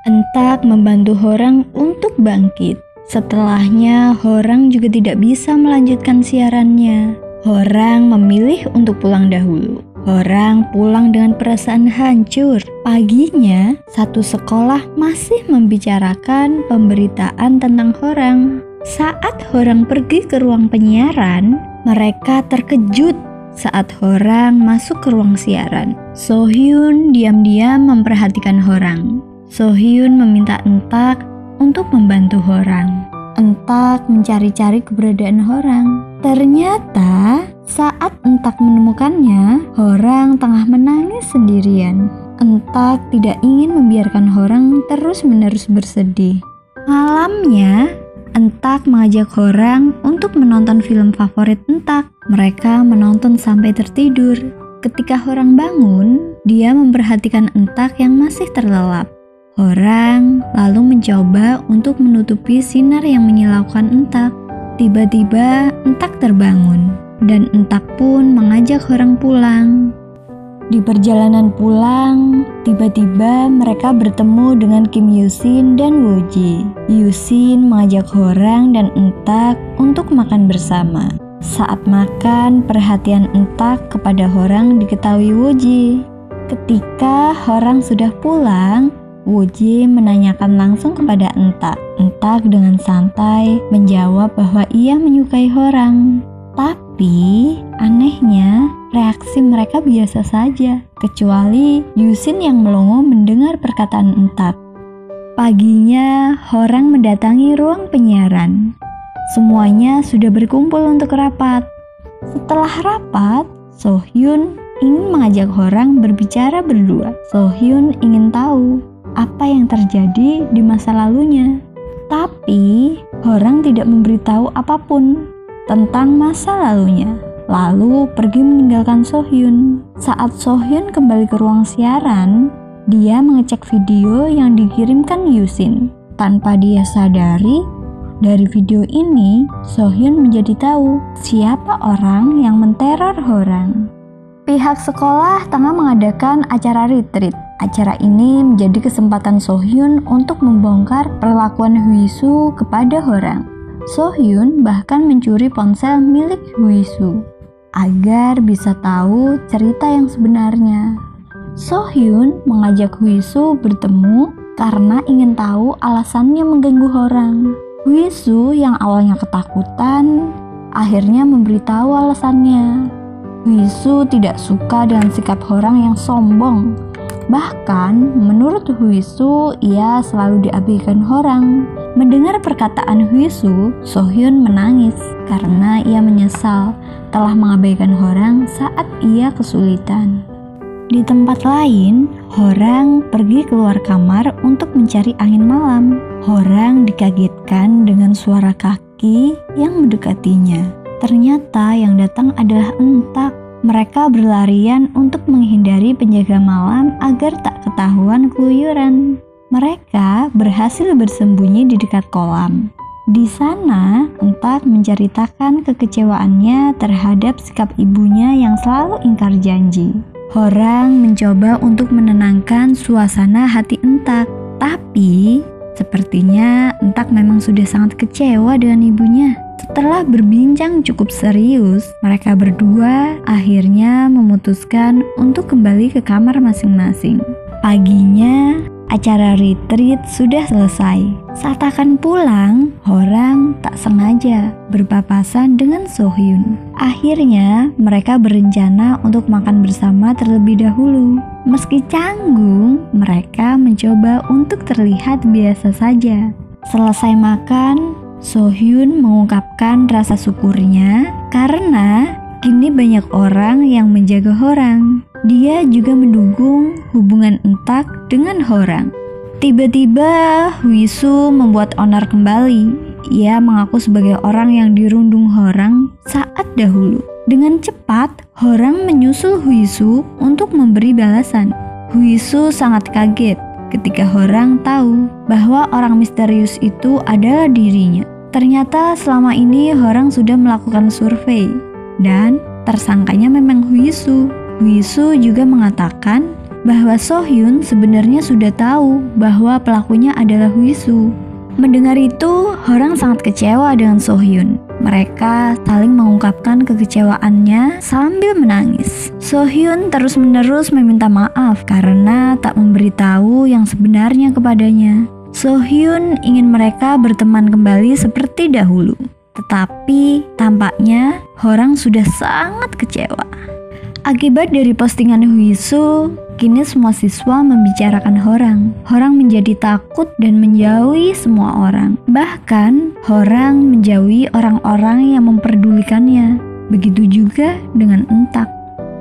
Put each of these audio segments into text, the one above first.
Entak membantu Horang untuk bangkit. Setelahnya, Horang juga tidak bisa melanjutkan siarannya. Horang memilih untuk pulang dahulu. Horang pulang dengan perasaan hancur. Paginya, satu sekolah masih membicarakan pemberitaan tentang Horang. Saat Horang pergi ke ruang penyiaran, mereka terkejut saat Horang masuk ke ruang siaran. So-hyun diam-diam memperhatikan Horang. So-hyun meminta Entak untuk membantu Horang. Entak mencari-cari keberadaan Horang. Ternyata saat Entak menemukannya, Horang tengah menangis sendirian. Entak tidak ingin membiarkan Horang terus-menerus bersedih. Malamnya, Entak mengajak Horang untuk menonton film favorit Entak. Mereka menonton sampai tertidur. Ketika Horang bangun, dia memperhatikan Entak yang masih terlelap. Horang lalu mencoba untuk menutupi sinar yang menyilaukan Entak. Tiba-tiba Entak terbangun dan Entak pun mengajak Horang pulang. Di perjalanan pulang, tiba-tiba mereka bertemu dengan Kim Yusin dan Woo-ji. Yusin mengajak Horang dan Entak untuk makan bersama. Saat makan, perhatian Entak kepada Horang diketahui Woo-ji. Ketika Horang sudah pulang, Woo-ji menanyakan langsung kepada Entak. Entak dengan santai menjawab bahwa ia menyukai Horang. Tapi anehnya reaksi mereka biasa saja, kecuali Yusin yang melongo mendengar perkataan Entak. Paginya, Horang mendatangi ruang penyiaran. Semuanya sudah berkumpul untuk rapat. Setelah rapat, So-hyun ingin mengajak Horang berbicara berdua. So-hyun ingin tahu apa yang terjadi di masa lalunya. Tapi Horang tidak memberitahu apapun tentang masa lalunya, lalu pergi meninggalkan So-hyun. Saat So-hyun kembali ke ruang siaran, dia mengecek video yang dikirimkan Yusin. Tanpa dia sadari, dari video ini So-hyun menjadi tahu siapa orang yang menteror Horang. Pihak sekolah tengah mengadakan acara retreat. Acara ini menjadi kesempatan So-hyun untuk membongkar perlakuan Huisu kepada Horang. So-hyun bahkan mencuri ponsel milik Huisu agar bisa tahu cerita yang sebenarnya. So-hyun mengajak Huisu bertemu karena ingin tahu alasannya mengganggu Horang. Huisu yang awalnya ketakutan akhirnya memberitahu alasannya. Huisu tidak suka dengan sikap Horang yang sombong. Bahkan, menurut Huisu, ia selalu diabaikan Horang. Mendengar perkataan Huisu, So-hyun menangis karena ia menyesal telah mengabaikan Horang saat ia kesulitan. Di tempat lain, Horang pergi keluar kamar untuk mencari angin malam. Horang dikagetkan dengan suara kaki yang mendekatinya. Ternyata yang datang adalah Entak. Mereka berlarian untuk menghindari penjaga malam agar tak ketahuan keluyuran. Mereka berhasil bersembunyi di dekat kolam. Di sana, Entak menceritakan kekecewaannya terhadap sikap ibunya yang selalu ingkar janji. Horang mencoba untuk menenangkan suasana hati Entak, tapi sepertinya Entak memang sudah sangat kecewa dengan ibunya. Setelah berbincang cukup serius, mereka berdua akhirnya memutuskan untuk kembali ke kamar masing-masing. Paginya, acara retreat sudah selesai. Saat akan pulang, Horang tak sengaja berpapasan dengan So-hyun. Akhirnya, mereka berencana untuk makan bersama terlebih dahulu. Meski canggung, mereka mencoba untuk terlihat biasa saja. Selesai makan, So-hyun mengungkapkan rasa syukurnya karena kini banyak orang yang menjaga Horang. Dia juga mendukung hubungan Entak dengan Horang. Tiba-tiba Huisu membuat onar kembali. Ia mengaku sebagai orang yang dirundung Horang saat dahulu. Dengan cepat, Horang menyusul Huisu untuk memberi balasan. Huisu sangat kaget ketika Horang tahu bahwa orang misterius itu adalah dirinya. Ternyata selama ini Horang sudah melakukan survei dan tersangkanya memang Huisu. Huisu juga mengatakan bahwa Sohyun sebenarnya sudah tahu bahwa pelakunya adalah Huisu. Mendengar itu, Horang sangat kecewa dengan Sohyun. Mereka saling mengungkapkan kekecewaannya sambil menangis. Sohyun terus-menerus meminta maaf karena tak memberitahu yang sebenarnya kepadanya. Sohyun ingin mereka berteman kembali seperti dahulu. Tetapi tampaknya Horang sudah sangat kecewa. Akibat dari postingan Huisu, kini semua siswa membicarakan Horang. Horang menjadi takut dan menjauhi semua orang. Bahkan, Horang menjauhi orang-orang yang memperdulikannya. Begitu juga dengan Entak.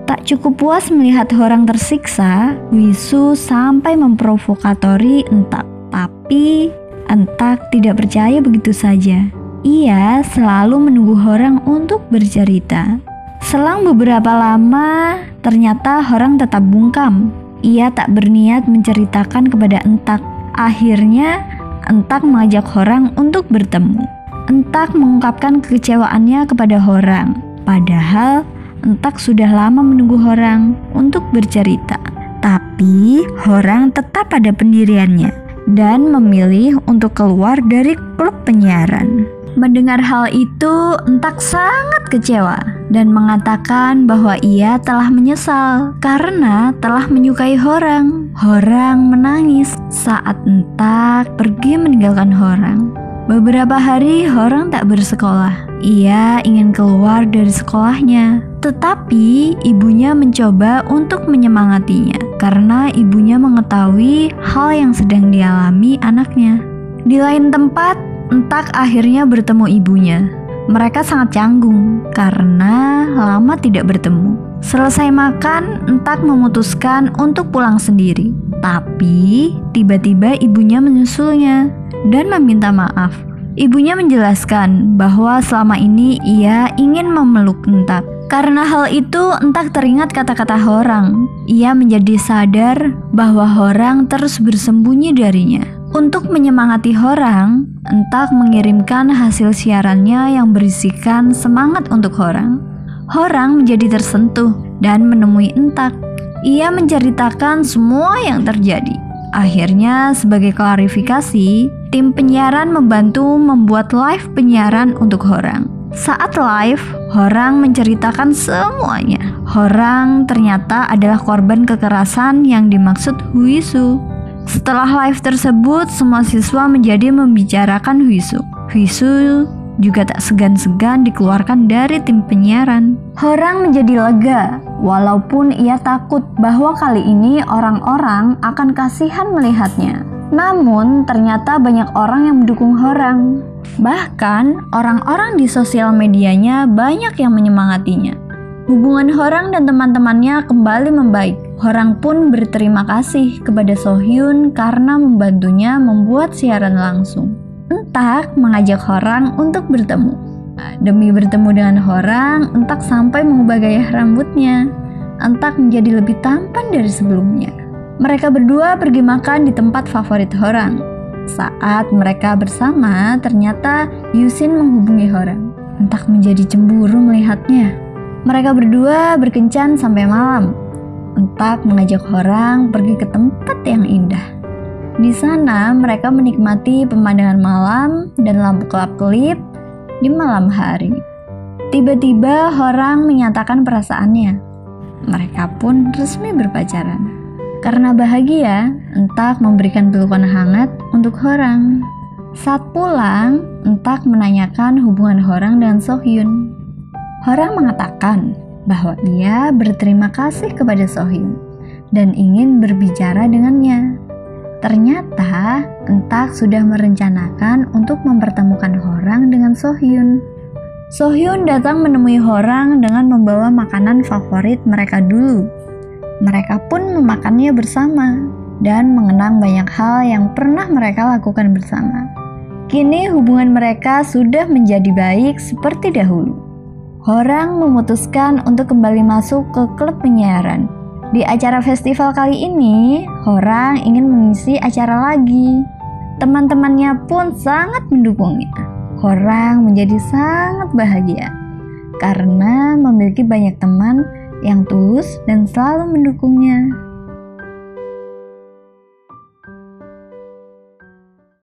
Tak cukup puas melihat Horang tersiksa, Huisu sampai memprovokatori Entak. Tapi, Entak tidak percaya begitu saja. Ia selalu menunggu Horang untuk bercerita. Selang beberapa lama, ternyata Horang tetap bungkam. Ia tak berniat menceritakan kepada Entak. Akhirnya, Entak mengajak Horang untuk bertemu. Entak mengungkapkan kekecewaannya kepada Horang. Padahal, Entak sudah lama menunggu Horang untuk bercerita. Tapi, Horang tetap pada pendiriannya dan memilih untuk keluar dari klub penyiaran. Mendengar hal itu, Entak sangat kecewa dan mengatakan bahwa ia telah menyesal karena telah menyukai Horang. Horang menangis saat Entak pergi meninggalkan Horang. Beberapa hari Horang tak bersekolah. Ia ingin keluar dari sekolahnya, tetapi ibunya mencoba untuk menyemangatinya karena ibunya mengetahui hal yang sedang dialami anaknya. Di lain tempat, Entak akhirnya bertemu ibunya. Mereka sangat canggung karena lama tidak bertemu. Selesai makan, Entak memutuskan untuk pulang sendiri. Tapi tiba-tiba ibunya menyusulnya dan meminta maaf. Ibunya menjelaskan bahwa selama ini ia ingin memeluk Entak. Karena hal itu, Entak teringat kata-kata Horang. Ia menjadi sadar bahwa Horang terus bersembunyi darinya. Untuk menyemangati Horang, Entak mengirimkan hasil siarannya yang berisikan semangat untuk Horang. Horang menjadi tersentuh dan menemui Entak. Ia menceritakan semua yang terjadi. Akhirnya, sebagai klarifikasi, tim penyiaran membantu membuat live penyiaran untuk Horang. Saat live, Horang menceritakan semuanya. Horang ternyata adalah korban kekerasan yang dimaksud Huisu. Setelah live tersebut, semua siswa menjadi membicarakan Huisu. Huisu juga tak segan-segan dikeluarkan dari tim penyiaran. Horang menjadi lega, walaupun ia takut bahwa kali ini orang-orang akan kasihan melihatnya. Namun, ternyata banyak orang yang mendukung Horang. Bahkan, orang-orang di sosial medianya banyak yang menyemangatinya. Hubungan Horang dan teman-temannya kembali membaik. Horang pun berterima kasih kepada Sohyun karena membantunya membuat siaran langsung. Entak mengajak Horang untuk bertemu. Demi bertemu dengan Horang, Entak sampai mengubah gaya rambutnya. Entak menjadi lebih tampan dari sebelumnya. Mereka berdua pergi makan di tempat favorit Horang. Saat mereka bersama, ternyata Yusin menghubungi Horang. Entak menjadi cemburu melihatnya. Mereka berdua berkencan sampai malam. Entak mengajak Horang pergi ke tempat yang indah. Di sana mereka menikmati pemandangan malam dan lampu kelap-kelip di malam hari. Tiba-tiba Horang menyatakan perasaannya. Mereka pun resmi berpacaran. Karena bahagia, Entak memberikan pelukan hangat untuk Horang. Saat pulang, Entak menanyakan hubungan Horang dengan Sohyun. Horang mengatakan bahwa ia berterima kasih kepada Sohyun dan ingin berbicara dengannya. Ternyata, Entak sudah merencanakan untuk mempertemukan Horang dengan Sohyun. Sohyun datang menemui Horang dengan membawa makanan favorit mereka dulu. Mereka pun memakannya bersama dan mengenang banyak hal yang pernah mereka lakukan bersama. Kini hubungan mereka sudah menjadi baik seperti dahulu. Horang memutuskan untuk kembali masuk ke klub penyiaran. Di acara festival kali ini, Horang ingin mengisi acara lagi. Teman-temannya pun sangat mendukungnya. Horang menjadi sangat bahagia karena memiliki banyak teman yang tulus dan selalu mendukungnya.